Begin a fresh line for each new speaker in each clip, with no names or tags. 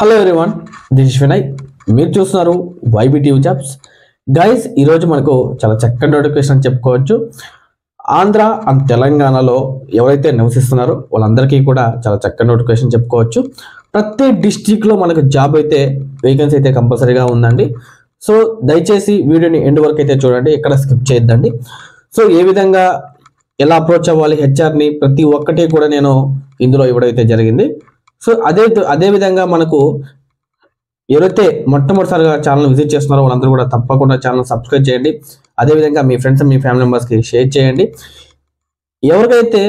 Hello everyone, this is Vinay. మీరు చూస్తున్నారు YB TV jobs. Guys, ఈరోజు మనకు చాలా చక్కటి నోటిఫికేషన్ అని చెప్పుకోవచ్చు. ఆంధ్ర అండ్ తెలంగాణలో ఎవరైతే నివసిస్తున్నారో వాళ్ళందరికీ కూడా చాలా చక్కటి నోటిఫికేషన్ చెప్పుకోవచ్చు. ప్రతి డిస్టిక్లో మనకు జాబ్ అయితే వేకెన్సీ అయితే కంపల్సరీగా ఉందండి. సో దయచేసి వీడియోని ఎండ్ వరకు అయితే చూడండి, ఎక్కడ స్కిప్ చేయొద్దండి. సో ఏ విధంగా ఎలా అప్రోచ్ అవ్వాలి హెచ్ఆర్ని ప్రతి ఒక్కటి కూడా నేను ఇందులో ఇవ్వడైతే జరిగింది. సో అదే విధంగా మనకు ఎవరైతే మొట్టమొదటిసారిగా ఛానల్ విజిట్ చేస్తున్నారో వాళ్ళందరూ కూడా తప్పకుండా ఛానల్ సబ్స్క్రైబ్ చేయండి. అదేవిధంగా మీ ఫ్రెండ్స్ మీ ఫ్యామిలీ మెంబర్స్కి షేర్ చేయండి. ఎవరికైతే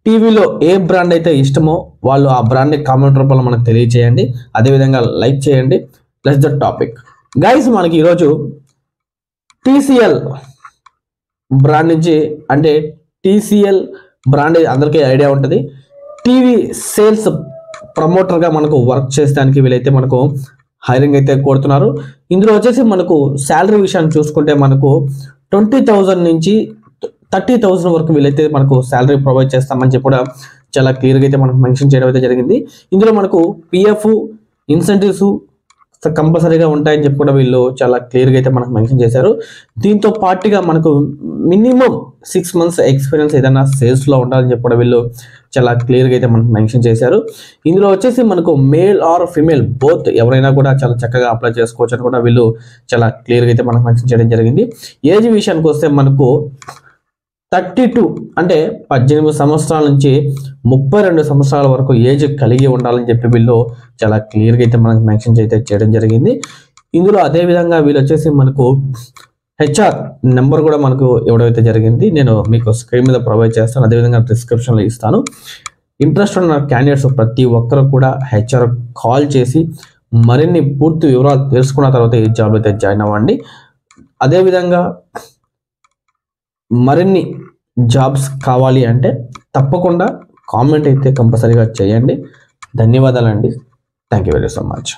టీవీలో ఏ బ్రాండ్ అయితే ఇష్టమో వాళ్ళు ఆ బ్రాండ్ని కామెంట్ రూపంలో మనకు తెలియజేయండి. అదేవిధంగా లైక్ చేయండి. ప్లస్ ద టాపిక్ గైస్, మనకి ఈరోజు టీసీఎల్ బ్రాండ్ నుంచి, అంటే టీసీఎల్ బ్రాండ్ అందరికీ ఐడియా ఉంటుంది. టీవీ సేల్స్ ప్రమోటర్గా మనకు వర్క్ చేసేదానికి వీలైతే మనకు హైరింగ్ అయితే కోరుతున్నారు. ఇందులో వచ్చేసి మనకు శాలరీ విషయాన్ని చూసుకుంటే మనకు 20,000 నుంచి 30,000 వరకు వీలైతే మనకు శాలరీ ప్రొవైడ్ చేస్తామని చెప్పి కూడా చాలా క్లియర్గా అయితే మనకు మెన్షన్ చేయడం అయితే జరిగింది. ఇందులో మనకు పిఎఫ్ ఇన్సెంటివ్స్ కంపల్సరీగా ఉంటాయని చెప్పి కూడా వీళ్ళు చాలా క్లియర్గా అయితే మనకు మెన్షన్ చేశారు. దీంతో పాటుగా మనకు మినిమం 6 months ఎక్స్పీరియన్స్ ఏదైనా సేల్స్లో ఉండాలని చెప్పి కూడా వీళ్ళు చాలా క్లియర్గా అయితే మనకు మెన్షన్ చేశారు. ఇందులో వచ్చేసి మనకు మేల్ ఆర్ ఫిమేల్ బోత్ ఎవరైనా కూడా చాలా చక్కగా అప్లై చేసుకోవచ్చు అని కూడా వీళ్ళు చాలా క్లియర్గా అయితే మనకు మెన్షన్ చేయడం జరిగింది. ఏజ్ విషయానికి వస్తే మనకు 32 అంటే 18 సంవత్సరాల నుంచి 32 సంవత్సరాల వరకు ఏజ్ కలిగి ఉండాలని చెప్పి వీళ్ళు చాలా క్లియర్గా అయితే మనకు మెన్షన్ అయితే చేయడం జరిగింది. ఇందులో అదేవిధంగా వీళ్ళు వచ్చేసి మనకు హెచ్ఆర్ నెంబర్ కూడా మనకు ఇవ్వడమైతే జరిగింది. నేను మీకు స్క్రీన్ మీద ప్రొవైడ్ చేస్తాను, అదేవిధంగా డిస్క్రిప్షన్లో ఇస్తాను. ఇంట్రెస్ట్ ఉన్న క్యాండిడేట్స్ ప్రతి ఒక్కరు కూడా హెచ్ఆర్ కాల్ చేసి మరిన్ని పూర్తి వివరాలు తెలుసుకున్న తర్వాత ఈ జాబ్ అయితే జాయిన్ అవ్వండి. అదేవిధంగా మరిన్ని జాబ్స్ కావాలి అంటే తప్పకుండా కామెంట్ అయితే కంపల్సరీగా చేయండి. ధన్యవాదాలండి. Thank you very so much.